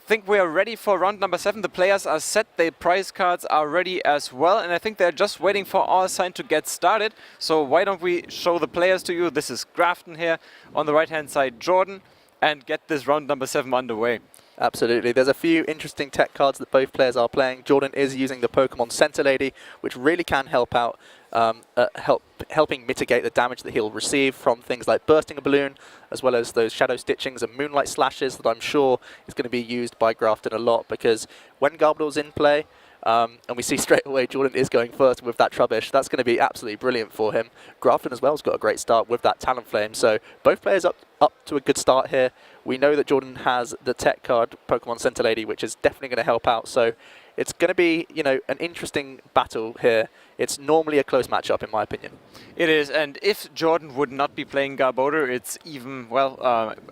think we are ready for round number 7. The players are set, the prize cards are ready as well, and I think they're just waiting for our sign to get started. So why don't we show the players to you? This is Grafton here, on the right hand side Jordan, and get this round number 7 underway. Absolutely. There's a few interesting tech cards that both players are playing. Jordan is using the Pokemon Center Lady, which really can help out, helping mitigate the damage that he'll receive from things like bursting a balloon, as well as those shadow stitchings and moonlight slashes that I'm sure is going to be used by Grafton a lot, because when Garbodor's in play, and we see straight away Jordan is going first with that Trubbish. That's going to be absolutely brilliant for him. Grafton as well has got a great start with that Talonflame. So both players up to a good start here. We know that Jordan has the tech card, Pokemon Center Lady, which is definitely going to help out. So it's going to be, you know, an interesting battle here. It's normally a close matchup, in my opinion. It is, and if Jordan would not be playing Garbodor, it's even, well,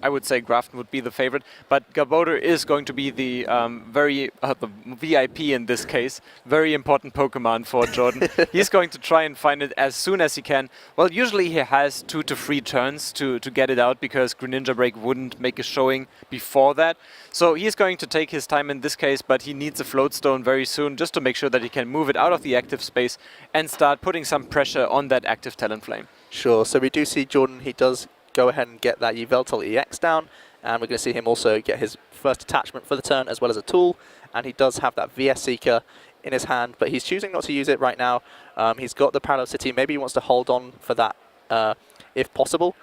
I would say Grafton would be the favorite, but Garbodor is going to be the the VIP in this case, very important Pokemon for Jordan. He's going to try and find it as soon as he can. Well, usually he has 2 to 3 turns to get it out, because Greninja Break wouldn't make a showing before that. So he's going to take his time in this case, but he needs a Float Stone very soon, just to make sure that he can move it out of the active space and start putting some pressure on that active Talonflame. Sure, so we do see Jordan, he does go ahead and get that Yveltal EX down, and we're going to see him also get his first attachment for the turn as well as a tool, and he does have that VS Seeker in his hand, but he's choosing not to use it right now. He's got the Parallel City, maybe he wants to hold on for that if possible,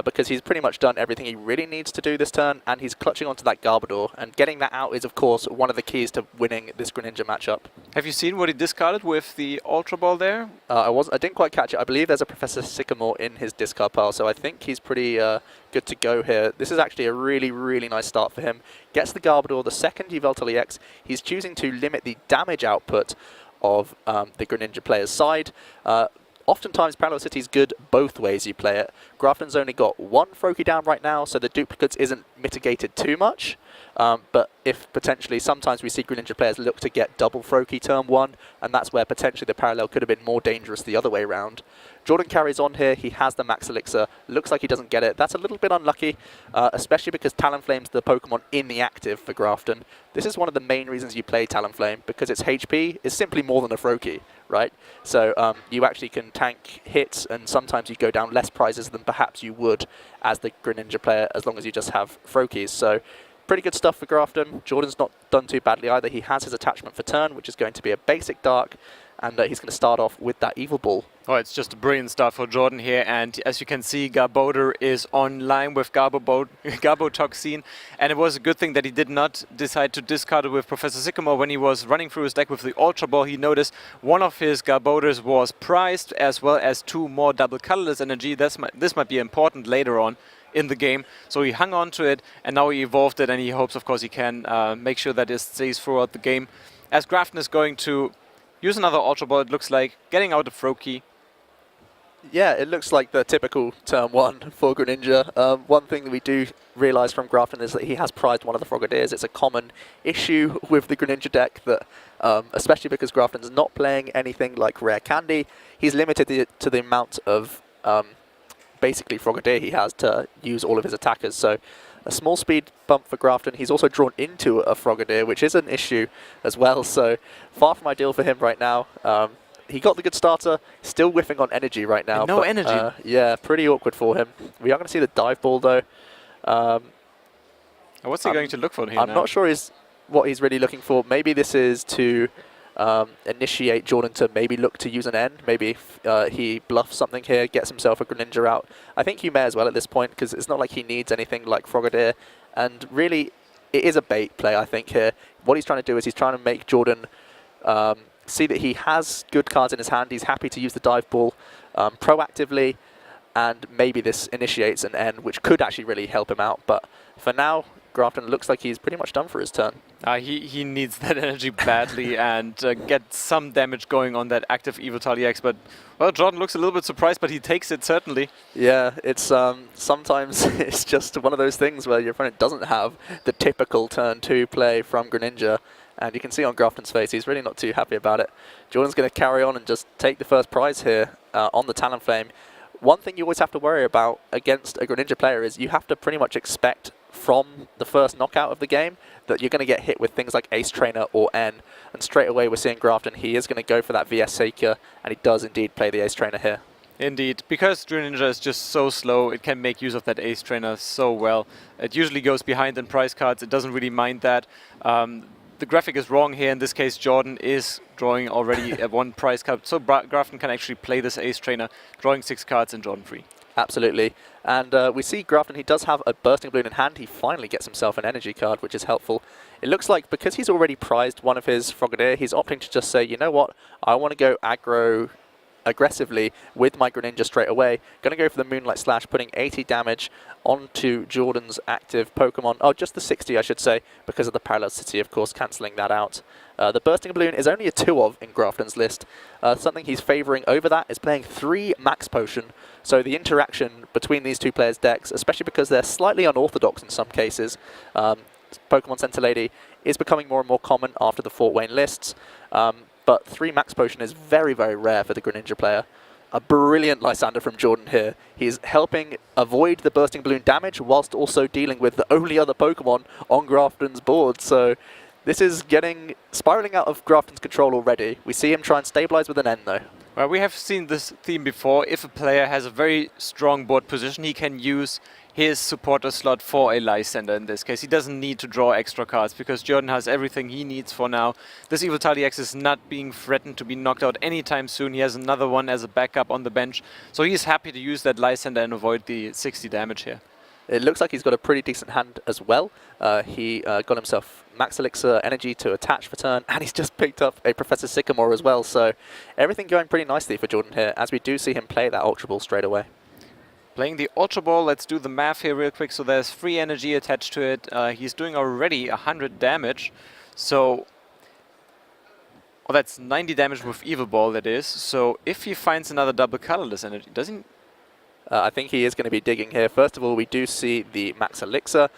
because he's pretty much done everything he really needs to do this turn, and he's clutching onto that Garbodor, and getting that out is of course one of the keys to winning this Greninja matchup. Have you seen what he discarded with the Ultra Ball there? I didn't quite catch it. I believe there's a Professor Sycamore in his discard pile, so I think he's pretty good to go here. This is actually a really, really nice start for him. Gets the Garbodor, the second Yveltal EX. He's choosing to limit the damage output of the Greninja player's side. Oftentimes, Parallel City is good both ways you play it. Grafton's only got 1 Froakie down right now, so the duplicates isn't mitigated too much. But if potentially, sometimes we see Greninja players look to get double Froakie turn 1, and that's where potentially the Parallel could have been more dangerous the other way around. Jordan carries on here. He has the Max Elixir. Looks like he doesn't get it. That's a little bit unlucky, especially because Talonflame's the Pokemon in the active for Grafton. This is one of the main reasons you play Talonflame, because its HP is simply more than a Froakie, right? So you actually can tank hits, and sometimes you go down less prizes than perhaps you would as the Greninja player, as long as you just have Froakies. So pretty good stuff for Grafton. Jordan's not done too badly either. He has his attachment for turn, which is going to be a basic Dark, and he's going to start off with that Evil Ball. Oh, it's just a brilliant start for Jordan here, and as you can see, Garbodor is online with Garbotoxin, and it was a good thing that he did not decide to discard it with Professor Sycamore. When he was running through his deck with the Ultra Ball, he noticed one of his Garbodors was prized, as well as 2 more double colorless energy. This might be important later on in the game, so he hung on to it, and now he evolved it, and he hopes, of course, he can make sure that it stays throughout the game. As Grafton is going to use another Ultra Ball, it looks like, getting out a Froakie. Yeah, it looks like the typical turn 1 for Greninja. One thing that we do realise from Grafton is that he has prized one of the Frogadiers. It's a common issue with the Greninja deck that, especially because Grafton's not playing anything like Rare Candy, he's limited to the amount of basically Frogadier he has to use all of his attackers. So a small speed bump for Grafton. He's also drawn into a Frogadier, which is an issue as well. So far from ideal for him right now. He got the good starter, still whiffing on energy right now. And no energy. Yeah, pretty awkward for him. We are going to see the Dive Ball though. What's he going to look for here I'm not sure what he's really looking for. Maybe this is to initiate Jordan to maybe look to use an N. Maybe he bluffs something here, gets himself a Greninja out. I think you may as well at this point, because it's not like he needs anything like Frogadier. And really, it is a bait play, I think, here. What he's trying to do is he's trying to make Jordan see that he has good cards in his hand. He's happy to use the Dive Ball proactively, and maybe this initiates an N, which could actually really help him out. But for now, Grafton looks like he's pretty much done for his turn. He needs that energy badly and get some damage going on that active Yveltal EX. But, well, Jordan looks a little bit surprised, but he takes it, certainly. Yeah, it's sometimes it's just one of those things where your opponent doesn't have the typical turn 2 play from Greninja. And you can see on Grafton's face, he's really not too happy about it. Jordan's going to carry on and just take the first prize here on the Talonflame. One thing you always have to worry about against a Greninja player is you have to pretty much expect from the first knockout of the game that you're going to get hit with things like Ace Trainer or N. And straight away we're seeing Grafton, he is going to go for that VS Seeker, and he does indeed play the Ace Trainer here. Indeed, because Greninja is just so slow, it can make use of that Ace Trainer so well. It usually goes behind in prize cards, it doesn't really mind that. The graphic is wrong here. In this case, Jordan is drawing already a 1 prize card, so Grafton can actually play this Ace Trainer, drawing 6 cards and Jordan free. Absolutely. And we see Grafton, he does have a Bursting Balloon in hand. He finally gets himself an energy card, which is helpful. It looks like because he's already prized one of his Frogadier, he's opting to just say, you know what, I want to go aggro aggressively with my Greninja straight away. Going to go for the Moonlight Slash, putting 80 damage onto Jordan's active Pokemon. Oh, just the 60, I should say, because of the Parallel City, of course, cancelling that out. The Bursting Balloon is only a 2 of in Grafton's list. Something he's favouring over that is playing 3 Max Potion. So the interaction between these two players' decks, especially because they're slightly unorthodox in some cases, Pokemon Center Lady is becoming more and more common after the Fort Wayne lists. But 3 Max Potion is very, very rare for the Greninja player. A brilliant Lysander from Jordan here. He's helping avoid the Bursting Balloon damage whilst also dealing with the only other Pokemon on Grafton's board. So this is spiraling out of Grafton's control already. We see him try and stabilize with an N though. Well, we have seen this theme before. If a player has a very strong board position, he can use his supporter slot for a Lysander in this case. He doesn't need to draw extra cards because Jordan has everything he needs for now. This Evoltali X is not being threatened to be knocked out anytime soon. He has another one as a backup on the bench. So he's happy to use that Lysander and avoid the 60 damage here. It looks like he's got a pretty decent hand as well. He got himself Max Elixir Energy to attach for turn, and he's just picked up a Professor Sycamore as well. So everything going pretty nicely for Jordan here, as we do see him play that Ultra Ball straight away. Playing the Ultra Ball, let's do the math here real quick. So there's free energy attached to it. He's doing already 100 damage. So, well, that's 90 damage with Evil Ball, that is. So if he finds another double colorless energy, doesn't... I think he is going to be digging here. First of all, we do see the Max Elixir.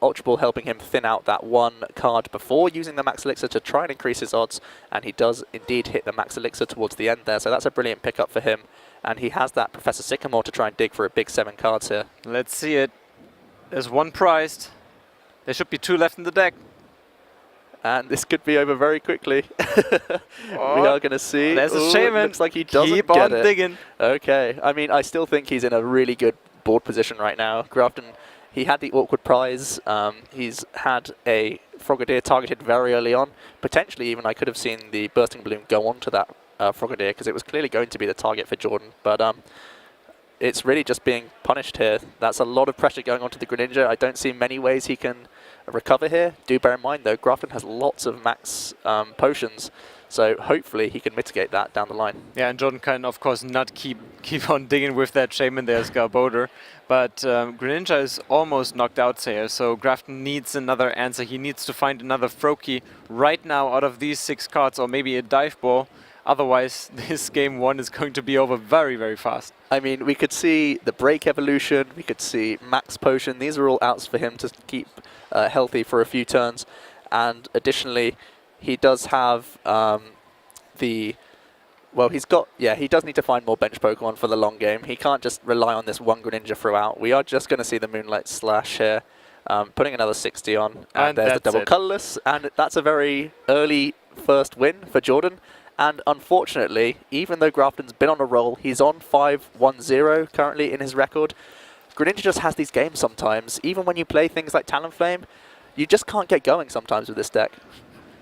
Ultra Ball helping him thin out that 1 card before using the Max Elixir to try and increase his odds. And he does indeed hit the Max Elixir towards the end there. So that's a brilliant pickup for him. And he has that Professor Sycamore to try and dig for a big 7 cards here. Let's see it. There's 1 prized. There should be 2 left in the deck. And this could be over very quickly. We are going to see. There's a Shaman. Looks like he doesn't Keep get on it. digging. Okay. I mean, I still think he's in a really good board position right now. Grafton, he had the awkward prize. He's had a Frogadier targeted very early on. Potentially even I could have seen the Bursting Balloon go on to that Frogadier because it was clearly going to be the target for Jordan. But it's really just being punished here. That's a lot of pressure going onto the Greninja. I don't see many ways he can recover here. Do bear in mind though, Grafton has lots of max potions, so hopefully he can mitigate that down the line. Yeah, and Jordan can of course not keep on digging with that Shaman there, Scarboder. But Greninja is almost knocked out here, so Grafton needs another answer. He needs to find another Froakie right now out of these 6 cards, or maybe a Dive Ball. Otherwise, this game 1 is going to be over very, very fast. I mean, we could see the Break Evolution, we could see Max Potion. These are all outs for him to keep healthy for a few turns. And additionally, he does have he does need to find more bench Pokemon for the long game. He can't just rely on this 1 Greninja throughout. We are just going to see the Moonlight Slash here, putting another 60 on. And there's the double colorless. And that's a very early first win for Jordan. And unfortunately, even though Grafton's been on a roll, he's on 5-1-0 currently in his record. Greninja just has these games sometimes. Even when you play things like Talonflame, you just can't get going sometimes with this deck.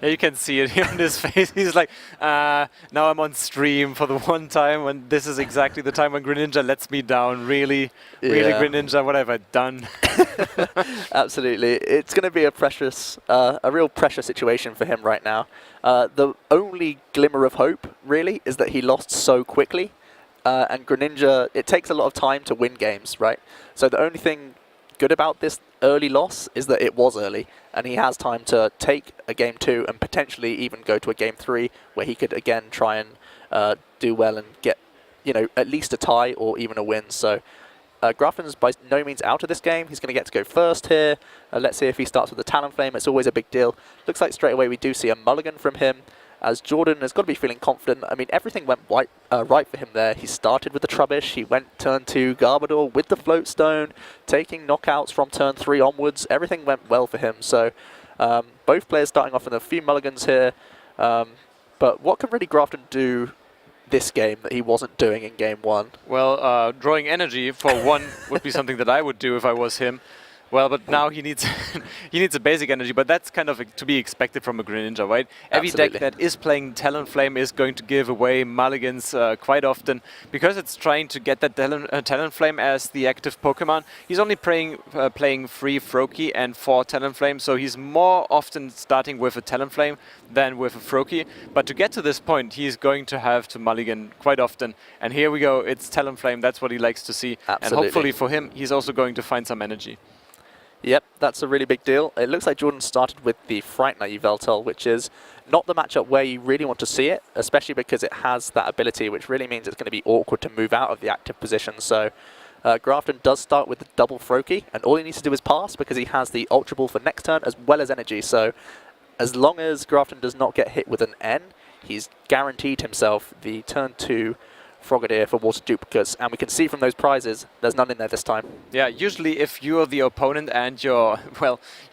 Yeah, you can see it here on his face. He's like, now I'm on stream for the one time when this is exactly the time when Greninja lets me down. Really, Greninja, what have I done? Absolutely. It's going to be a real pressure situation for him right now. The only glimmer of hope, really, is that he lost so quickly. And Greninja, it takes a lot of time to win games, right? So the only thing good about this early loss is that it was early, and he has time to take a game 2 and potentially even go to a game 3 where he could again try and do well and get, at least a tie or even a win. So Grafton's by no means out of this game. He's going to get to go first here. Let's see if he starts with the Talonflame. It's always a big deal. Looks like straight away we do see a mulligan from him. as Jordan has got to be feeling confident. I mean, everything went right for him there. He started with the Trubbish, he went turn 2 Garbodor with the Float Stone, taking knockouts from turn 3 onwards. Everything went well for him. So both players starting off with a few mulligans here. But what can really Grafton do this game that he wasn't doing in game 1? Well, drawing energy for one would be something that I would do if I was him. Well, but now he needs he needs a basic energy, but that's kind of to be expected from a Greninja, right? Every deck that is playing Talonflame is going to give away mulligans quite often because it's trying to get that Talonflame as the active Pokemon. He's only playing 3 Froakie and 4 Talonflame, so he's more often starting with a Talonflame than with a Froakie. But to get to this point, he's going to have to mulligan quite often. And here we go, it's Talonflame, that's what he likes to see. Absolutely. And hopefully for him, he's also going to find some energy. Yep, that's a really big deal. It looks like Jordan started with the Fright Knight Yveltal, which is not the matchup where you really want to see it, especially because it has that ability, which really means it's going to be awkward to move out of the active position. So Grafton does start with the double Froakie, and all he needs to do is pass because he has the Ultra Ball for next turn as well as energy. So as long as Grafton does not get hit with an N, he's guaranteed himself the turn 2 Frogadier for water duplicates, and we can see from those prizes there's none in there this time. Yeah, usually if you're the opponent and your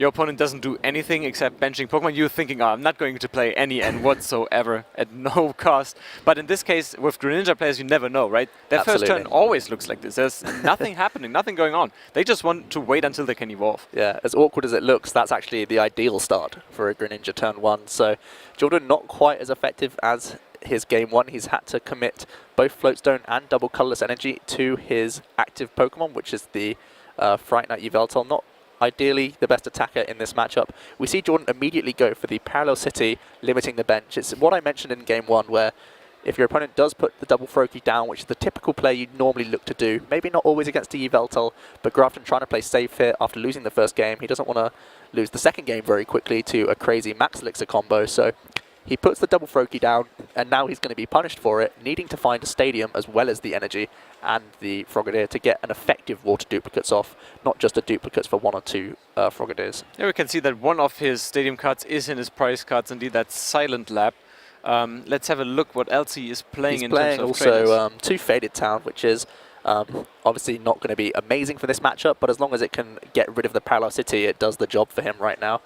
opponent doesn't do anything except benching Pokemon, you're thinking, oh, I'm not going to play any N whatsoever at no cost. But in this case, with Greninja players, you never know, right? Their first turn always looks like this. There's nothing happening, nothing going on. They just want to wait until they can evolve. Yeah, as awkward as it looks, that's actually the ideal start for a Greninja turn 1. So Jordan not quite as effective as his game 1. He's had to commit both Floatstone and double colorless energy to his active Pokemon, which is the Fright Knight Yveltal. Not ideally the best attacker in this matchup. We see Jordan immediately go for the Parallel City, limiting the bench. It's what I mentioned in game 1, where if your opponent does put the double Froakie down, which is the typical play you'd normally look to do, maybe not always against the Yveltal, but Grafton trying to play safe here after losing the first game. He doesn't want to lose the second game very quickly to a crazy Max Elixir combo, so he puts the double Froakie down, and now he's going to be punished for it, needing to find a Stadium as well as the energy and the Frogadier to get an effective water duplicates off, not just a duplicates for 1 or 2 Frogadiers. Here we can see that one of his Stadium cards is in his prize cards, indeed, that's Silent Lab. Let's have a look what else he is playing. He's in playing terms of also 2 Faded Town, which is obviously not going to be amazing for this matchup, but as long as it can get rid of the Parallel City, it does the job for him right now.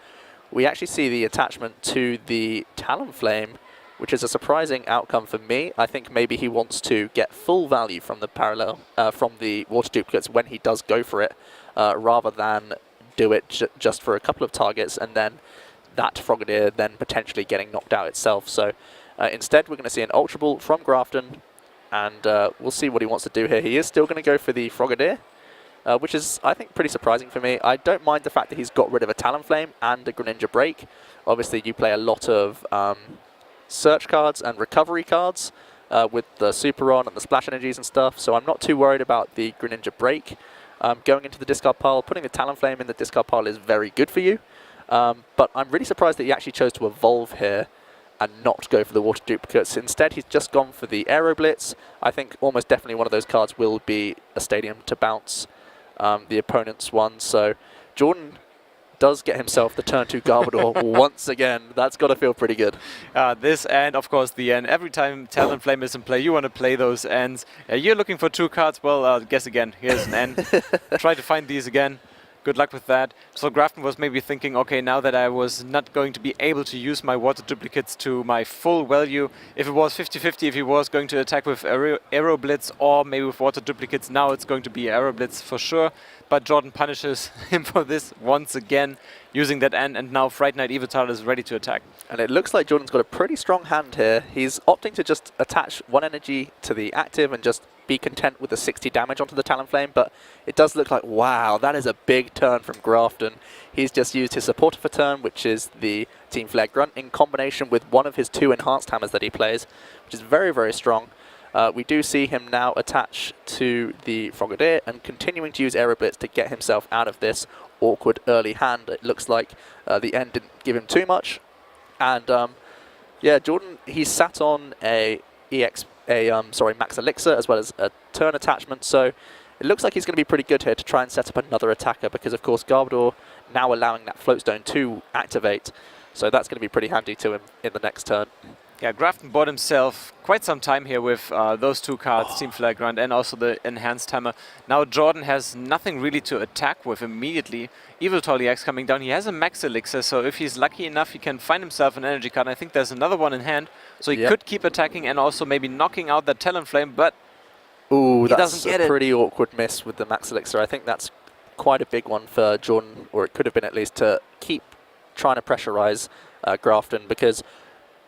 We actually see the attachment to the Talonflame, which is a surprising outcome for me. I think maybe he wants to get full value from the from the water duplicates when he does go for it, rather than do it just for a couple of targets and then that Frogadier then potentially getting knocked out itself. So instead we're going to see an Ultra Ball from Grafton, and we'll see what he wants to do here. He is still going to go for the Frogadier, which is, I think, pretty surprising for me. I don't mind the fact that he's got rid of a Talonflame and a Greninja Break. Obviously, you play a lot of search cards and recovery cards with the Superon and the Splash Energies and stuff, so I'm not too worried about the Greninja Break. Going into the discard pile, putting the Talonflame in the discard pile is very good for you, but I'm really surprised that he actually chose to evolve here and not go for the water duplicates. Instead, he's just gone for the Aero Blitz. I think almost definitely one of those cards will be a Stadium to bounce the opponent's one. So Jordan does get himself the turn 2 Garbodor once again. That's got to feel pretty good. This and of course the N. Every time Talonflame is in play, you want to play those Ns. You're looking for 2 cards. Well, guess again. Here's an N. Try to find these again. Good luck with that. So Grafton was maybe thinking, okay, now that I was not going to be able to use my water duplicates to my full value, if it was 50-50, if he was going to attack with Aero Blitz or maybe with water duplicates, now it's going to be Aero Blitz for sure. But Jordan punishes him for this once again, using that N, and now Fright Knight Yveltal is ready to attack. And it looks like Jordan's got a pretty strong hand here. He's opting to just attach 1 energy to the active and just be content with the 60 damage onto the Talonflame, but it does look like, wow, that is a big turn from Grafton. He's just used his supporter for turn, which is the Team Flare Grunt, in combination with one of his 2 enhanced hammers that he plays, which is very, very strong. We do see him now attach to the Frogadier and continuing to use Aero Blitz to get himself out of this awkward early hand. It looks like the end didn't give him too much. And yeah, Jordan, he sat on a Max Elixir as well as a turn attachment, so it looks like he's going to be pretty good here to try and set up another attacker, because of course Garbodor now allowing that Floatstone to activate, so that's going to be pretty handy to him in the next turn. Yeah, Grafton bought himself quite some time here with those two cards, Team Flagrant and also the Enhanced Hammer. Now Jordan has nothing really to attack with immediately. Evil X coming down. He has a Max Elixir, so if he's lucky enough, he can find himself an energy card. I think there's another one in hand, so he could keep attacking and also maybe knocking out that Talonflame, but ooh, he that's doesn't get a pretty awkward miss with the Max Elixir. I think that's quite a big one for Jordan, or it could have been at least, to keep trying to pressurize Grafton, because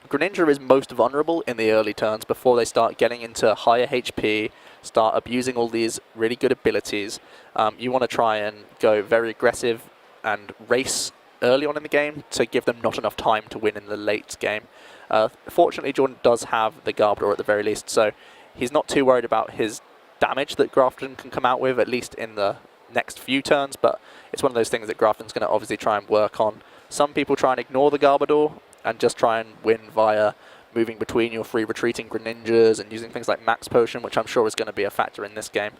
Greninja is most vulnerable in the early turns before they start getting into higher HP, start abusing all these really good abilities. You want to try and go very aggressive and race early on in the game to give them not enough time to win in the late game. Fortunately, Jordan does have the Garbodor at the very least, so he's not too worried about his damage that Grafton can come out with, at least in the next few turns, but it's one of those things that Grafton's going to obviously try and work on. Some people try and ignore the Garbodor and just try and win via moving between your free retreating Greninjas and using things like Max Potion, which I'm sure is going to be a factor in this game,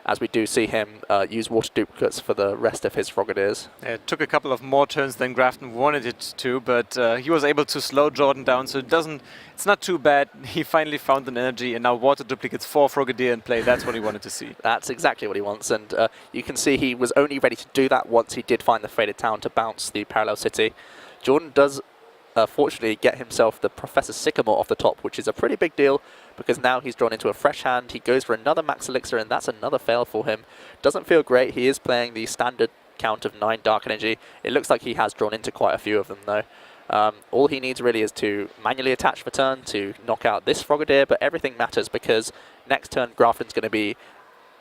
as we do see him use water duplicates for the rest of his Frogadiers. It took a couple of more turns than Grafton wanted it to, but he was able to slow Jordan down, so it's not too bad. He finally found an energy, and now water duplicates for Frogadier in play. That's what he wanted to see. That's exactly what he wants, and you can see he was only ready to do that once he did find the Faded Town to bounce the Parallel City. Jordan does fortunately get himself the Professor Sycamore off the top, which is a pretty big deal, because now he's drawn into a fresh hand. He goes for another Max Elixir, and that's another fail for him. Doesn't feel great. He is playing the standard count of 9 Dark Energy. It looks like he has drawn into quite a few of them, though. All he needs really is to manually attach for turn to knock out this Frogadier, but everything matters because next turn Grafton's going to be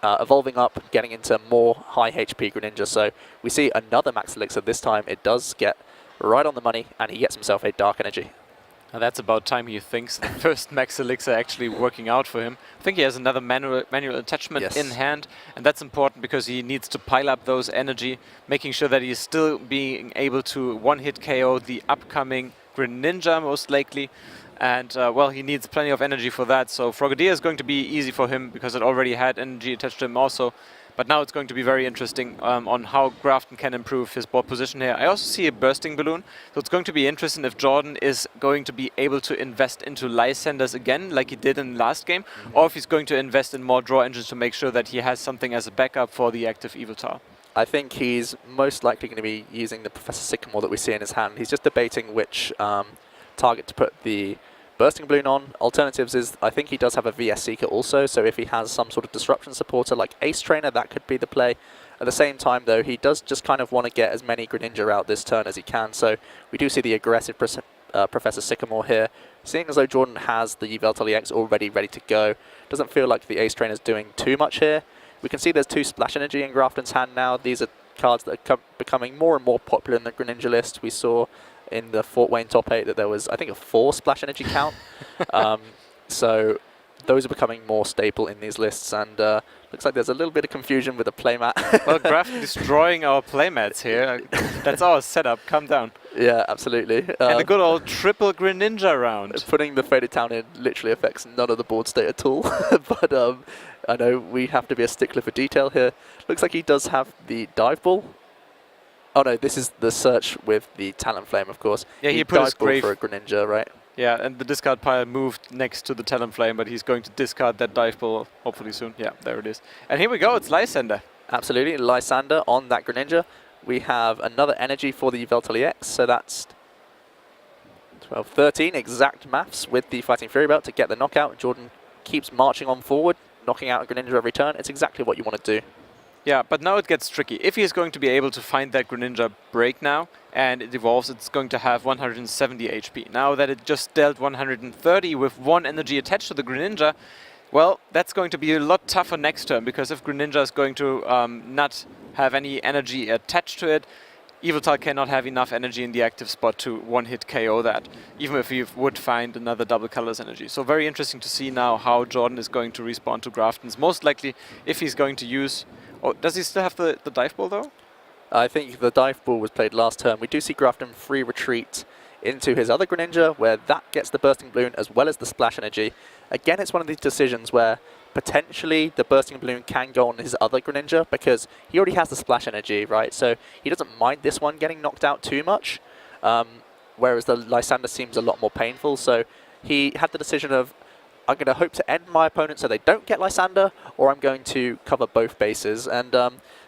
evolving up, getting into more high HP Greninja. So we see another Max Elixir. This time it does get right on the money, and he gets himself a Dark Energy. Now that's about time he thinks the first Max Elixir actually working out for him. I think he has another manual attachment in hand, and that's important because he needs to pile up those energy, making sure that he's still being able to one-hit KO the upcoming Greninja most likely. And well, he needs plenty of energy for that, so Frogadier is going to be easy for him because it already had energy attached to him also. But now it's going to be very interesting on how Grafton can improve his board position here. I also see a Bursting Balloon, so it's going to be interesting if Jordan is going to be able to invest into Lysanders again, like he did in the last game, or if he's going to invest in more draw engines to make sure that he has something as a backup for the active Eviltar. I think he's most likely going to be using the Professor Sycamore that we see in his hand. He's just debating which target to put the Bursting Balloon on. Alternatives is, I think he does have a VS Seeker also, so if he has some sort of disruption supporter like Ace Trainer, that could be the play. At the same time though, he does just kind of want to get as many Greninja out this turn as he can, so we do see the aggressive Professor Sycamore here. Seeing as though Jordan has the Yveltal EX already ready to go, doesn't feel like the Ace Trainer is doing too much here. We can see there's 2 Splash Energy in Grafton's hand now. These are cards that are becoming more and more popular in the Greninja list. We saw in the Fort Wayne top 8 that there was, I think, a 4 Splash Energy count. So those are becoming more staple in these lists, and looks like there's a little bit of confusion with the playmat. Well, Grafton destroying our playmats here. That's our setup. Calm down. Yeah, absolutely. And a good old triple Greninja round. Putting the Faded Town in literally affects none of the board state at all. But I know we have to be a stickler for detail here. Looks like he does have the Dive Ball. Oh no, this is the search with the Talonflame, of course. Yeah, he put his Dive Ball grave for a Greninja, right? Yeah, and the discard pile moved next to the Talonflame, but he's going to discard that Dive Ball hopefully soon. Yeah, there it is. And here we go, it's Lysander. Absolutely, Lysander on that Greninja. We have another energy for the Yveltal EX, so that's 12, 13 exact maths with the Fighting Fury Belt to get the knockout. Jordan keeps marching on forward, knocking out a Greninja every turn. It's exactly what you want to do. Yeah, but now it gets tricky. If he is going to be able to find that Greninja break now, and it evolves, it's going to have 170 HP. Now that it just dealt 130 with 1 energy attached to the Greninja, well, that's going to be a lot tougher next turn, because if Greninja is going to not have any energy attached to it, Yveltal cannot have enough energy in the active spot to one-hit KO that, even if he would find another double colors energy. So very interesting to see now how Jordan is going to respond to Grafton's. Most likely, if he's going to use... Oh, does he still have the Dive Ball, though? I think the Dive Ball was played last turn. We do see Grafton free retreat into his other Greninja, where that gets the Bursting Balloon as well as the Splash Energy. Again, it's one of these decisions where potentially the Bursting Balloon can go on his other Greninja, because he already has the Splash Energy, right? So he doesn't mind this one getting knocked out too much, whereas the Lysander seems a lot more painful. So he had the decision of, I'm going to hope to end my opponent so they don't get Lysander, or I'm going to cover both bases. And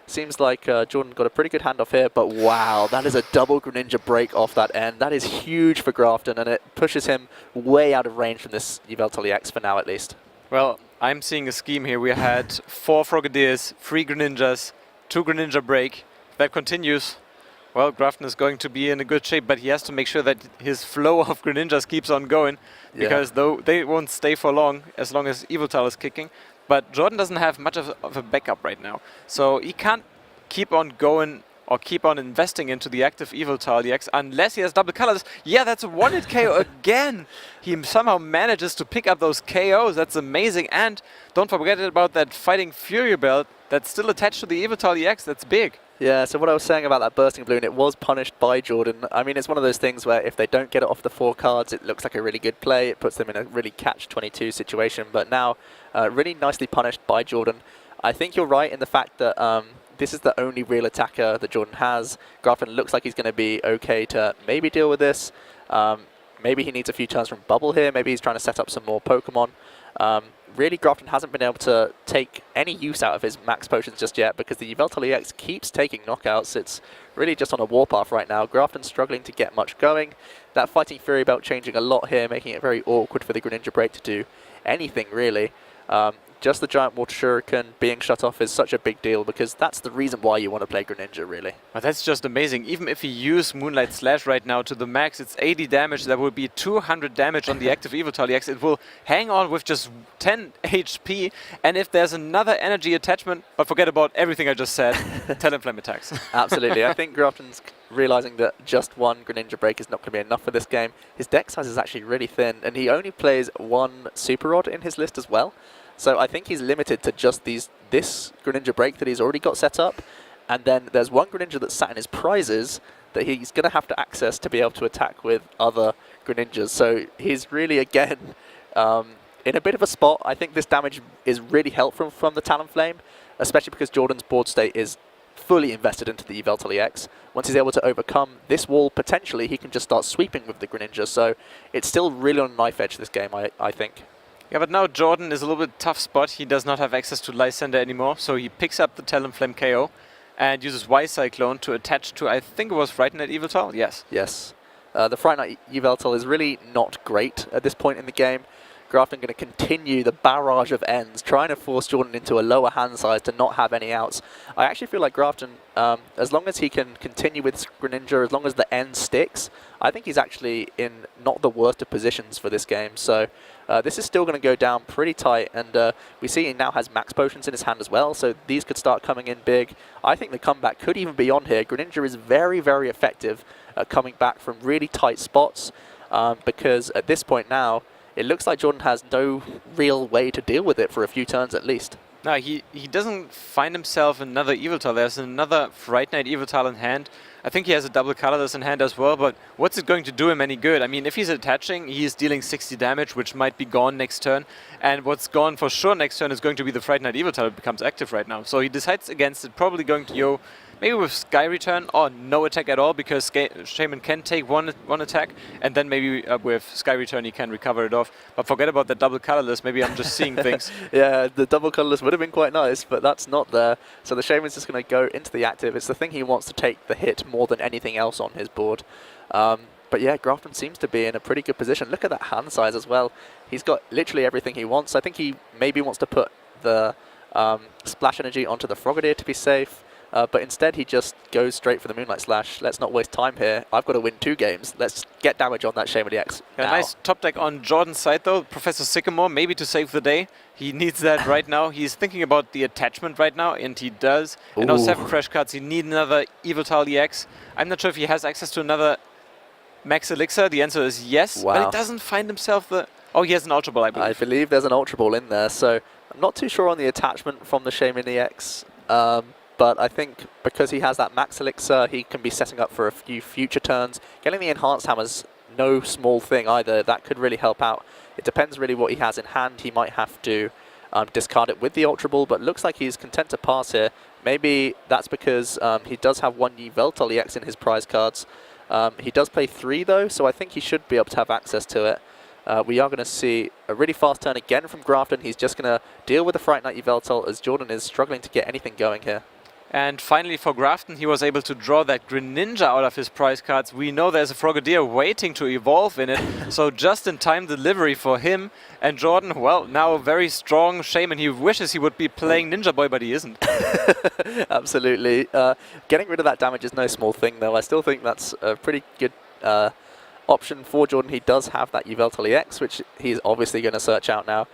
seems like Jordan got a pretty good handoff here, but wow, that is a double Greninja break off that end. That is huge for Grafton, and it pushes him way out of range from this Yveltal EX for now at least. Well, I'm seeing a scheme here. We had 4 Frogadiers, 3 Greninjas, 2 Greninja break. If that continues, well, Grafton is going to be in a good shape, but he has to make sure that his flow of Greninjas keeps on going, because though they won't stay for long as Yveltal is kicking. But Jordan doesn't have much of a backup right now, so he can't keep on going or keep on investing into the active Yveltal EX unless he has double colors. Yeah, that's a one-hit KO again. He somehow manages to pick up those KOs. That's amazing. And don't forget about that Fighting Fury belt that's still attached to the Yveltal EX. That's big. Yeah, so what I was saying about that bursting balloon, it was punished by Jordan. I mean, it's one of those things where if they don't get it off the 4 cards, it looks like a really good play. It puts them in a really catch-22 situation. But now, really nicely punished by Jordan. I think you're right in the fact that this is the only real attacker that Jordan has. Grafton looks like he's going to be okay to maybe deal with this. Maybe he needs a few turns from Bubble here. Maybe he's trying to set up some more Pokemon. Really, Grafton hasn't been able to take any use out of his max potions just yet because the Yveltal EX keeps taking knockouts. It's really just on a warpath right now. Grafton's struggling to get much going. That Fighting Fury belt changing a lot here, making it very awkward for the Greninja break to do anything really. Just the Giant Water Shuriken being shut off is such a big deal because that's the reason why you want to play Greninja, really. But that's just amazing. Even if he used Moonlight Slash right now to the max, it's 80 damage. That will be 200 damage on the active Yveltal EX. It will hang on with just 10 HP. And if there's another energy attachment, but forget about everything I just said, Talonflame attacks. Absolutely. I think Grafton's realizing that just one Greninja break is not going to be enough for this game. His deck size is actually really thin, and he only plays 1 Super Rod in his list as well. So I think he's limited to just this Greninja break that he's already got set up, and then there's 1 Greninja that's sat in his prizes that he's going to have to access to be able to attack with other Greninjas. So he's really, again, in a bit of a spot. I think this damage is really helpful from the Talonflame, especially because Jordan's board state is fully invested into the Yveltal EX. Once he's able to overcome this wall, potentially he can just start sweeping with the Greninja. So it's still really on a knife edge, this game, I think. Yeah, but now Jordan is a little bit tough spot. He does not have access to Lysander anymore, so he picks up the Talonflame KO and uses Y-Cyclone to attach to, I think it was Frightened at Yveltal? Yes. Yes. The Frightened at Yveltal is really not great at this point in the game. Grafton going to continue the barrage of ends, trying to force Jordan into a lower hand size to not have any outs. I actually feel like Grafton, as long as he can continue with Greninja, as long as the end sticks, I think he's actually in not the worst of positions for this game. So this is still going to go down pretty tight, and we see he now has max potions in his hand as well, so these could start coming in big. I think the comeback could even be on here. Greninja is very, very effective at coming back from really tight spots, because at this point now, it looks like Jordan has no real way to deal with it for a few turns at least. No, he doesn't find himself another Yveltal. There's another Frightened Yveltal in hand. I think he has a double colorless in hand as well, but what's it going to do him any good? I mean, if he's attaching, he's dealing 60 damage, which might be gone next turn. And what's gone for sure next turn is going to be the Frightened Yveltal that becomes active right now. So he decides against it, probably going to go maybe with Sky Return or no attack at all, because Shaman can take one attack, and then maybe with Sky Return he can recover it off. But forget about that double colorless. Maybe I'm just seeing things. Yeah, the double colorless would have been quite nice, but that's not there. So the Shaman's just going to go into the active. It's the thing he wants to take the hit more than anything else on his board. But yeah, Grafton seems to be in a pretty good position. Look at that hand size as well. He's got literally everything he wants. I think he maybe wants to put the Splash Energy onto the Frogadier to be safe. But instead he just goes straight for the Moonlight Slash. Let's not waste time here. I've got to win 2 games. Let's get damage on that Shaman EX now. Nice top deck on Jordan's side though. Professor Sycamore, maybe to save the day. He needs that right now. He's thinking about the attachment right now, and he does. And now 7 fresh cards. He needs another Yveltal EX. I'm not sure if he has access to another Max Elixir. The answer is yes, but he doesn't find himself the... Oh, he has an Ultra Ball, I believe. I believe there's an Ultra Ball in there, so I'm not too sure on the attachment from the Shaman EX. But I think because he has that Max Elixir, he can be setting up for a few future turns. Getting the Enhanced Hammer's no small thing either. That could really help out. It depends really what he has in hand. He might have to discard it with the Ultra Ball, but looks like he's content to pass here. Maybe that's because he does have 1 Yveltal EX in his prize cards. He does play 3 though, so I think he should be able to have access to it. We are going to see a really fast turn again from Grafton. He's just going to deal with the Fright Knight Yveltal as Jordan is struggling to get anything going here. And finally for Grafton, he was able to draw that Greninja out of his prize cards. We know there's a Frogadier waiting to evolve in it, so just in time delivery for him. And Jordan, well, now a very strong Shaman. He wishes he would be playing Ninja Boy, but he isn't. Absolutely. Getting rid of that damage is no small thing, though. I still think that's a pretty good option for Jordan. He does have that Yveltal EX, which he's obviously going to search out now.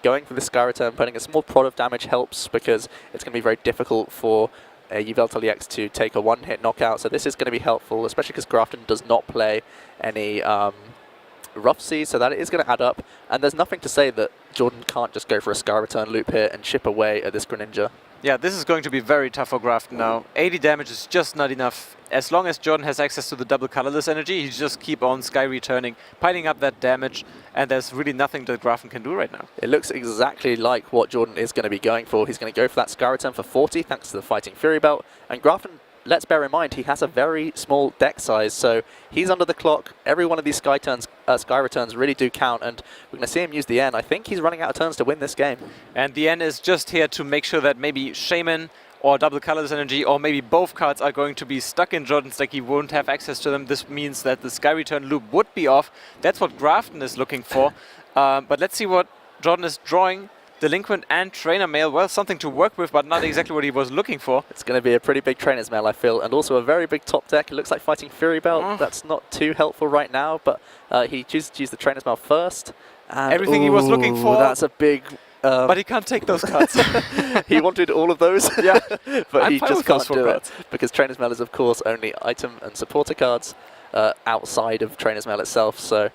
Going for the Sky Return, putting a small prod of damage helps because it's going to be very difficult for a Yveltal EX to take a one-hit knockout. So this is going to be helpful, especially because Grafton does not play any Rough Seas, so that is going to add up. And there's nothing to say that Jordan can't just go for a Sky Return loop here and chip away at this Greninja. Yeah, this is going to be very tough for Grafton now. 80 damage is just not enough. As long as Jordan has access to the double colorless energy, he just keep on Sky Returning, piling up that damage, and there's really nothing that Grafton can do right now. It looks exactly like what Jordan is going to be going for. He's going to go for that Sky Return for 40, thanks to the Fighting Fury Belt. And Grafton, let's bear in mind, he has a very small deck size, so he's under the clock. Every one of these Sky Returns really do count, and we're going to see him use the N. I think he's running out of turns to win this game. And the N is just here to make sure that maybe Shaman or double colorless energy, or maybe both cards are going to be stuck in Jordan's deck. He won't have access to them. This means that the Sky Return loop would be off. That's what Grafton is looking for. But let's see what Jordan is drawing. Delinquent and Trainer Mail, well, something to work with, but not exactly what he was looking for. It's going to be a pretty big Trainer's Mail, I feel, and also a very big top deck. It looks like Fighting Fury Belt. That's not too helpful right now, but he chooses to use the Trainer's Mail first. And everything he was looking for. That's a big... but he can't take those cards. He wanted all of those, yeah, but he just can't do it because Trainer's Mail is, of course, only item and supporter cards outside of Trainer's Mail itself. So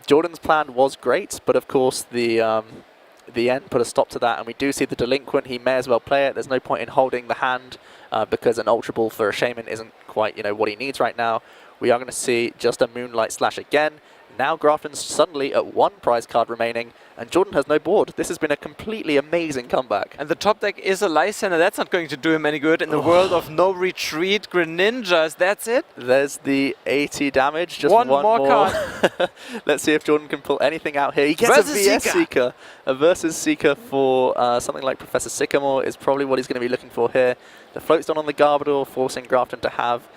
Jordan's plan was great, but of course the end put a stop to that, and we do see the Delinquent. He may as well play it. There's no point in holding the hand because an Ultra Ball for a Shaman isn't quite what he needs right now. We are going to see just a Moonlight Slash again. Now Grafton's suddenly at one prize card remaining, and Jordan has no board. This has been a completely amazing comeback. And the top deck is a Lysander. That's not going to do him any good in the world of no retreat. Greninjas, that's it. There's the 80 damage, just one more card. Let's see if Jordan can pull anything out here. He gets a VS Seeker. A Versus Seeker for something like Professor Sycamore is probably what he's going to be looking for here. The Float's on the Garbodor, forcing Grafton to have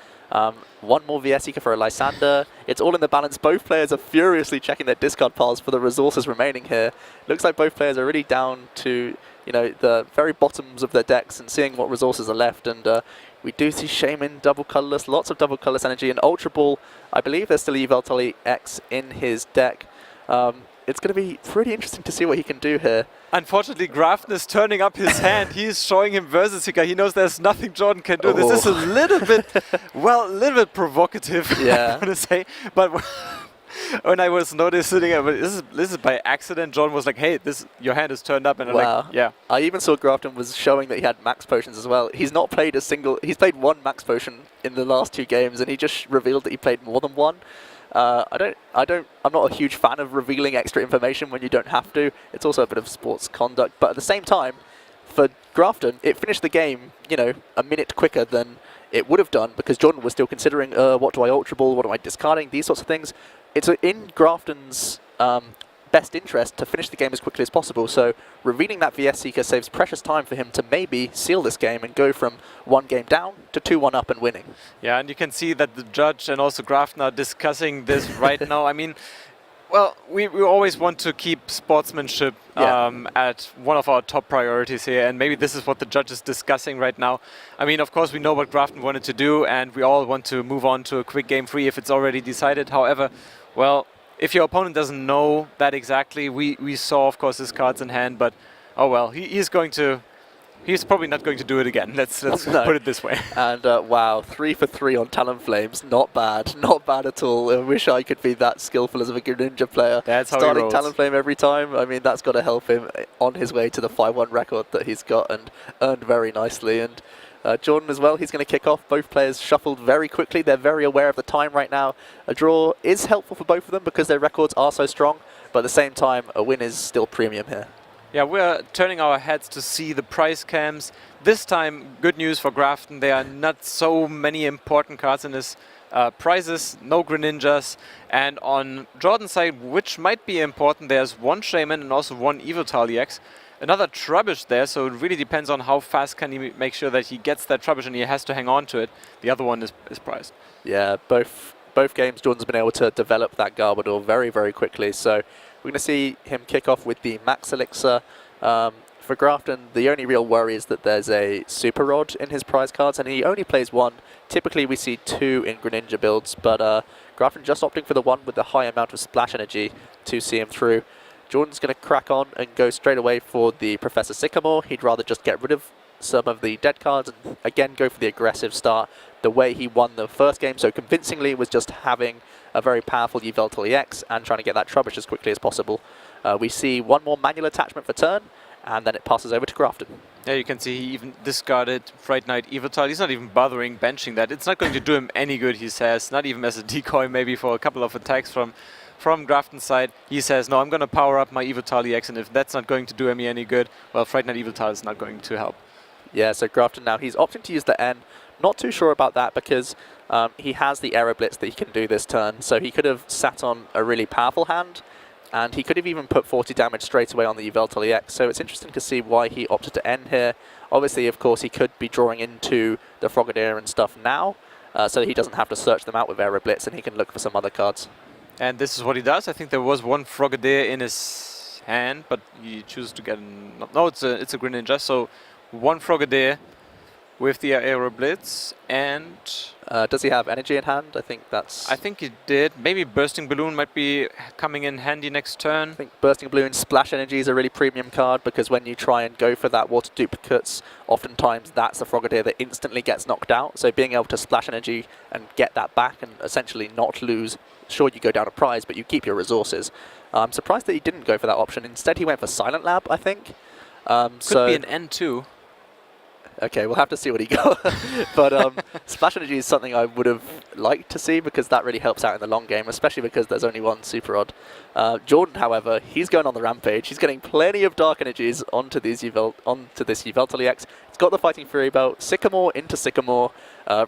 one more VS Seeker for a Lysander. It's all in the balance. Both players are furiously checking their discard piles for the resources remaining here. Looks like both players are really down to the very bottoms of their decks and seeing what resources are left. And we do see Shaman double colorless, lots of double colorless energy, and Ultra Ball. I believe there's still Yveltal EX in his deck. It's going to be pretty interesting to see what he can do here. Unfortunately, Grafton is turning up his hand. He's showing him Versus Seeker. He knows there's nothing Jordan can do. This is a little bit, well, a little bit provocative, yeah. I want to say. But when I was noticing, this is by accident, Jordan was like, hey, your hand is turned up. And I'm like, yeah. I even saw Grafton was showing that he had max potions as well. He's not played he's played one max potion in the last 2 games, and he just revealed that he played more than one. I'm not a huge fan of revealing extra information when you don't have to. It's also a bit of sports conduct, but at the same time, for Grafton, it finished the game, a minute quicker than it would have done because Jordan was still considering, what do I Ultra Ball, what am I discarding, these sorts of things. It's in Grafton's best interest to finish the game as quickly as possible, so revealing that VS Seeker saves precious time for him to maybe seal this game and go from 1 game down to 2-1 up and winning. Yeah, and you can see that the judge and also Grafton are discussing this right now. I mean, well, we always want to keep sportsmanship at one of our top priorities here, and maybe this is what the judge is discussing right now. I mean, of course, we know what Grafton wanted to do, and we all want to move on to a quick game 3 if it's already decided. However, well, if your opponent doesn't know that exactly, we saw, of course, his cards in hand, but oh well, he's probably not going to do it again. Let's put it this way. And wow, 3 for 3 on Talonflames. Not bad. Not bad at all. I wish I could be that skillful as a Greninja player. That's how he rolls. Starting Talonflame every time. I mean, that's got to help him on his way to the 5-1 record that he's got and earned very nicely. And Jordan as well, he's going to kick off. Both players shuffled very quickly. They're very aware of the time right now. A draw is helpful for both of them because their records are so strong, but at the same time, a win is still premium here. Yeah, we're turning our heads to see the prize cams. This time, good news for Grafton. There are not so many important cards in his prizes, no Greninjas, and on Jordan's side, which might be important, there's one Shaman and also one Evital EX. Another Trubbish there, so it really depends on how fast can he make sure that he gets that Trubbish and he has to hang on to it. The other one is prized. Yeah, both games Jordan's been able to develop that Garbodor very, very quickly. So we're going to see him kick off with the Max Elixir. For Grafton, the only real worry is that there's a Super Rod in his prize cards, and he only plays one. Typically we see two in Greninja builds, but Grafton just opting for the one with the high amount of splash energy to see him through. Jordan's going to crack on and go straight away for the Professor Sycamore. He'd rather just get rid of some of the dead cards and again go for the aggressive start. The way he won the first game so convincingly was just having a very powerful Yveltal EX and trying to get that Trubbish as quickly as possible. We see one more manual attachment for turn, and then it passes over to Grafton. Yeah, you can see he even discarded Fright Knight Evital. He's not even bothering benching that. It's not going to do him any good, he says. Not even as a decoy, maybe for a couple of attacks from Grafton's side. He says, no, I'm going to power up my Evital EX, and if that's not going to do me any good, well, Fright Knight Evital is not going to help. Yeah, so Grafton now, he's opting to use the N. Not too sure about that because he has the Aero Blitz that he can do this turn. So he could have sat on a really powerful hand, and he could have even put 40 damage straight away on the Yveltal EX. So it's interesting to see why he opted to end here. Obviously, of course, he could be drawing into the Frogadier and stuff now, so he doesn't have to search them out with Aero Blitz, and he can look for some other cards. And this is what he does. I think there was one Frogadier in his hand, but he chooses to get... No, it's a Greninja, so one Frogadier with the Aero Blitz, and... does he have energy in hand? I think he did. Maybe Bursting Balloon might be coming in handy next turn. I think Bursting Balloon, Splash Energy is a really premium card because when you try and go for that water duplicates, oftentimes that's a Frogadier that instantly gets knocked out. So being able to Splash Energy and get that back and essentially not lose, sure you go down a prize, but you keep your resources. I'm surprised that he didn't go for that option. Instead he went for Silent Lab, I think. Could be an N2. Okay, we'll have to see what he got. But Splash Energy is something I would have liked to see because that really helps out in the long game, especially because there's only one Super Rod. Jordan, however, he's going on the rampage. He's getting plenty of Dark Energies onto this Yveltal EX. It's got the Fighting Fury Belt, Sycamore into Sycamore.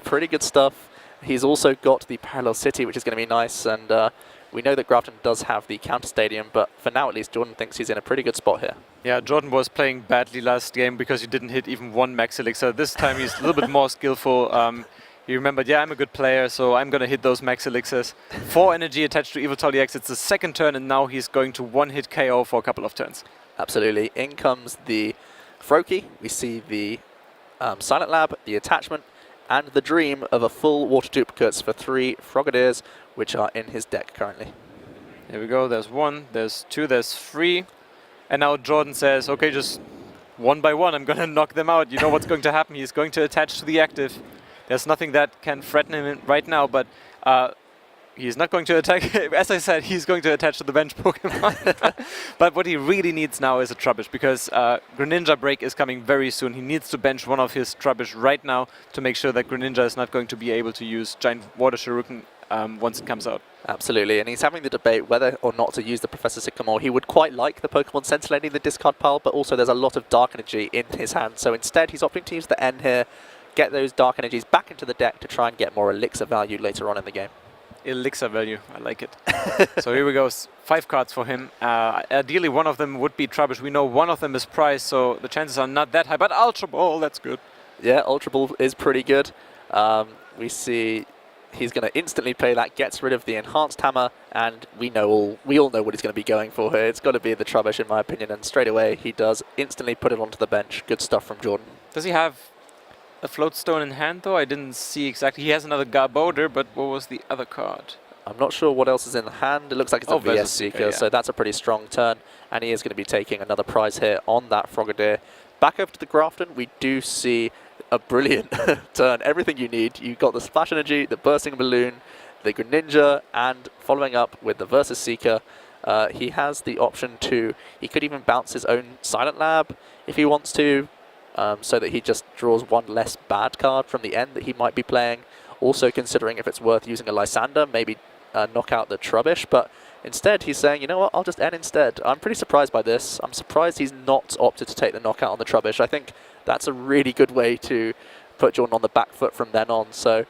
Pretty good stuff. He's also got the Parallel City, which is going to be nice, and we know that Grafton does have the Counter Stadium, but for now at least Jordan thinks he's in a pretty good spot here. Yeah, Jordan was playing badly last game because he didn't hit even one Max Elixir. This time he's a little bit more skillful. He remembered, yeah, I'm a good player, so I'm going to hit those Max Elixirs. 4 energy attached to Evital EX. It's the second turn, and now he's going to one-hit KO for a couple of turns. Absolutely. In comes the Froakie. We see the Silent Lab, the attachment, and the dream of a full water duplicates for 3 Frogadiers, which are in his deck currently. Here we go. There's 1, there's 2, there's 3. And now Jordan says, okay, just one by one, I'm going to knock them out. You know what's going to happen. He's going to attach to the active. There's nothing that can threaten him right now, but he's not going to attack. As I said, he's going to attach to the bench Pokemon. But what he really needs now is a Trubbish, because Greninja break is coming very soon. He needs to bench one of his Trubbish right now to make sure that Greninja is not going to be able to use Giant Water Shuriken once it comes out. Absolutely, and he's having the debate whether or not to use the Professor Sycamore. He would quite like the Pokemon Sentinel in the discard pile, but also there's a lot of Dark Energy in his hand. So instead, he's opting to use the N here, get those Dark Energies back into the deck to try and get more Elixir value later on in the game. Elixir value, I like it. So here we go, 5 cards for him. Ideally, one of them would be Trubbish. We know one of them is prized, so the chances are not that high, but Ultra Ball, that's good. Yeah, Ultra Ball is pretty good. We see he's going to instantly play that, gets rid of the Enhanced Hammer, and we all know what he's going to be going for here. It's got to be the Trubbish, in my opinion, and straight away he does instantly put it onto the bench. Good stuff from Jordan. Does he have a Floatstone in hand, though? I didn't see exactly. He has another Garbodor, but what was the other card? I'm not sure what else is in hand. It looks like it's a VS Seeker, yeah. So that's a pretty strong turn, and he is going to be taking another prize here on that Frogadier. Back over to the Grafton, we do see a brilliant turn. Everything you need. You've got the Splash Energy, the Bursting Balloon, the Greninja, and following up with the Versus Seeker. He has the option to, he could even bounce his own Silent Lab if he wants to, so that he just draws one less bad card from the end that he might be playing. Also considering if it's worth using a Lysander, maybe knock out the Trubbish, but instead he's saying, you know what, I'll just end instead. I'm pretty surprised by this. I'm surprised he's not opted to take the knockout on the Trubbish. I think that's a really good way to put Jordan on the back foot from then on. So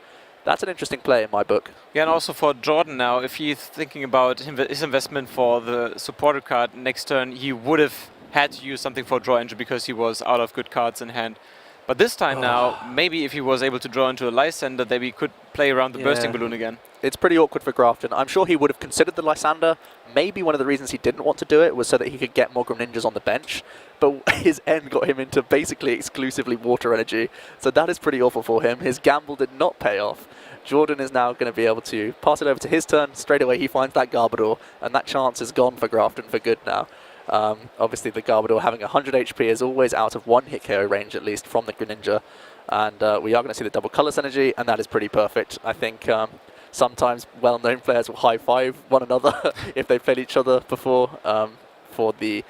That's an interesting play in my book. Yeah, and also for Jordan now, if he's thinking about his investment for the supporter card next turn, he would have had to use something for draw engine because he was out of good cards in hand. But this time now, maybe if he was able to draw into a Lysander, then we could play around the bursting balloon again. It's pretty awkward for Grafton. I'm sure he would have considered the Lysander. Maybe one of the reasons he didn't want to do it was so that he could get more Greninjas on the bench. But his end got him into basically exclusively water energy. So that is pretty awful for him. His gamble did not pay off. Jordan is now going to be able to pass it over to his turn. Straight away he finds that Garbodor, and that chance is gone for Grafton for good now. Obviously the Garbodor having 100 HP is always out of one hit KO range at least from the Greninja. And we are going to see the double colorless energy, and that is pretty perfect. I think sometimes well-known players will high-five one another if they've played each other before for the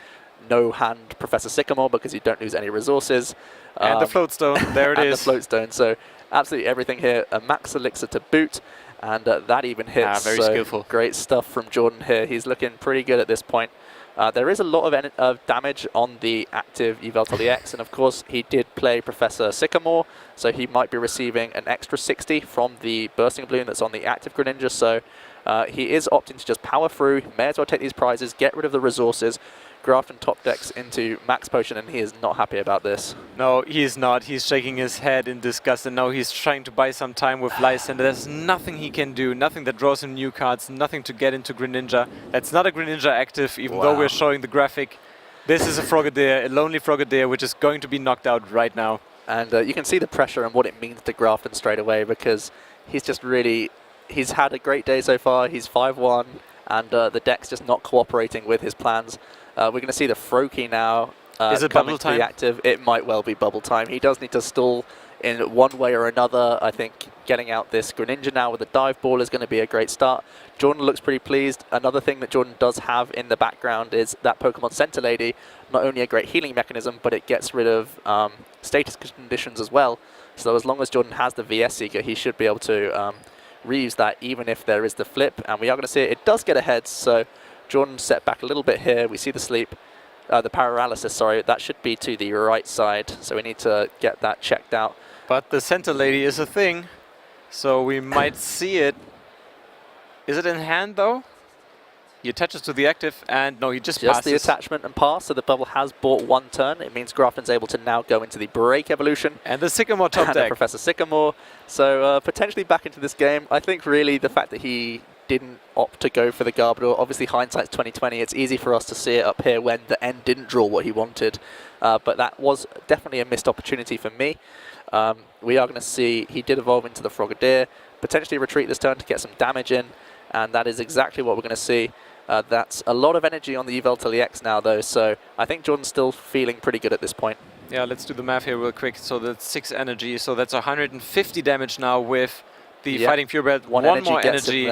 no-hand Professor Sycamore, because you don't lose any resources. And the float stone, there it is. And the float stone, so absolutely everything here. A max elixir to boot, and that even hits. Very skillful. Great stuff from Jordan here. He's looking pretty good at this point. There is a lot of damage on the active Yveltal EX, and of course he did play Professor Sycamore, so he might be receiving an extra 60 from the bursting balloon that's on the active Greninja, so he is opting to just power through. May as well take these prizes, get rid of the resources. Grafton top decks into max potion, and he is not happy about this. No, he's not. He's shaking his head in disgust, and now he's trying to buy some time with Lysander. There's nothing he can do, nothing that draws him new cards, nothing to get into Greninja. That's not a Greninja active, even though we're showing the graphic. This is a Frogadier, a lonely Frogadier, which is going to be knocked out right now. And you can see the pressure and what it means to Grafton straight away, because he's just really... He's had a great day so far. He's 5-1, and the deck's just not cooperating with his plans. We're going to see the Froakie now. Is it bubble time? Active. It might well be bubble time. He does need to stall in one way or another. I think getting out this Greninja now with a dive ball is going to be a great start. Jordan looks pretty pleased. Another thing that Jordan does have in the background is that Pokemon Center Lady. Not only a great healing mechanism, but it gets rid of status conditions as well. So as long as Jordan has the VS Seeker, he should be able to reuse that even if there is the flip. And we are going to see it. It does get ahead, so Jordan set back a little bit here. We see the sleep, the paralysis, sorry. That should be to the right side, so we need to get that checked out. But the Center Lady is a thing, so we might see it. Is it in hand, though? He attaches to the active, and no, he just passes. The attachment and pass, so the bubble has bought one turn. It means Grafton's able to now go into the Break evolution. And the Sycamore top deck. And Professor Sycamore. So potentially back into this game. I think really the fact that he didn't opt to go for the Garbodor, obviously hindsight's 2020. It's easy for us to see it up here when the end didn't draw what he wanted. But that was definitely a missed opportunity for me. We are going to see he did evolve into the Frogadier, potentially retreat this turn to get some damage in, and that is exactly what we're going to see. That's a lot of energy on the Yveltal EX now, though, so I think Jordan's still feeling pretty good at this point. Yeah, let's do the math here real quick. So that's 6 energy, so that's 150 damage now with the Fighting Purebred. One more energy,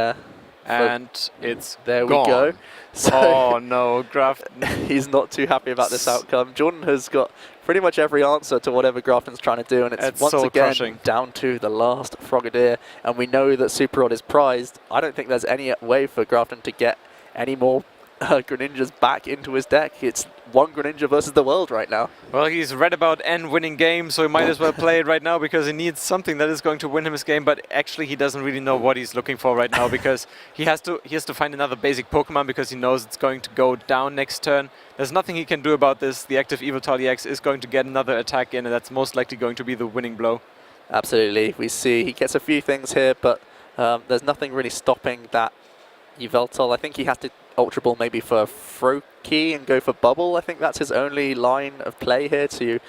and it's there gone. We go. So oh no, Grafton. He's not too happy about this outcome. Jordan has got pretty much every answer to whatever Grafton's trying to do, and it's once again crushing. Down to the last Frogadier, and we know that Super Rod is prized. I don't think there's any way for Grafton to get any more Greninjas back into his deck. It's one Greninja versus the world right now. Well, he's read about N winning games, so he might as well play it right now because he needs something that is going to win him his game. But actually, he doesn't really know what he's looking for right now because he has to find another basic Pokemon because he knows it's going to go down next turn. There's nothing he can do about this. The active Yveltal EX is going to get another attack in, and that's most likely going to be the winning blow. Absolutely. We see he gets a few things here, but there's nothing really stopping that Yveltal. I think he has to Ultra Ball maybe for Froakie and go for Bubble. I think that's his only line of play here to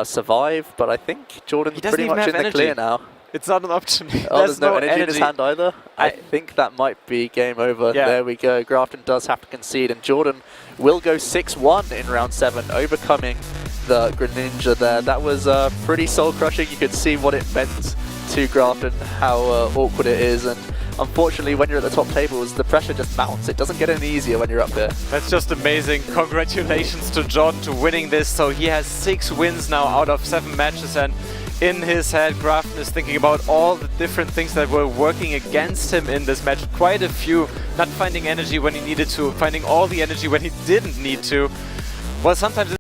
survive, but I think Jordan's pretty much in the clear now. It's not an option. There's no energy in his hand either. I think that might be game over. Yeah. There we go. Grafton does have to concede, and Jordan will go 6-1 in round 7, overcoming the Greninja there. That was pretty soul-crushing. You could see what it meant to Grafton, how awkward it is, and unfortunately when you're at the top tables the pressure just mounts. It doesn't get any easier when you're up there. That's just amazing. Congratulations to Jordan to winning this. So he has 6 wins now out of 7 matches, and in his head Grafton is thinking about all the different things that were working against him in this match. Quite a few. Not finding energy when he needed to, finding all the energy when he didn't need to. Well, sometimes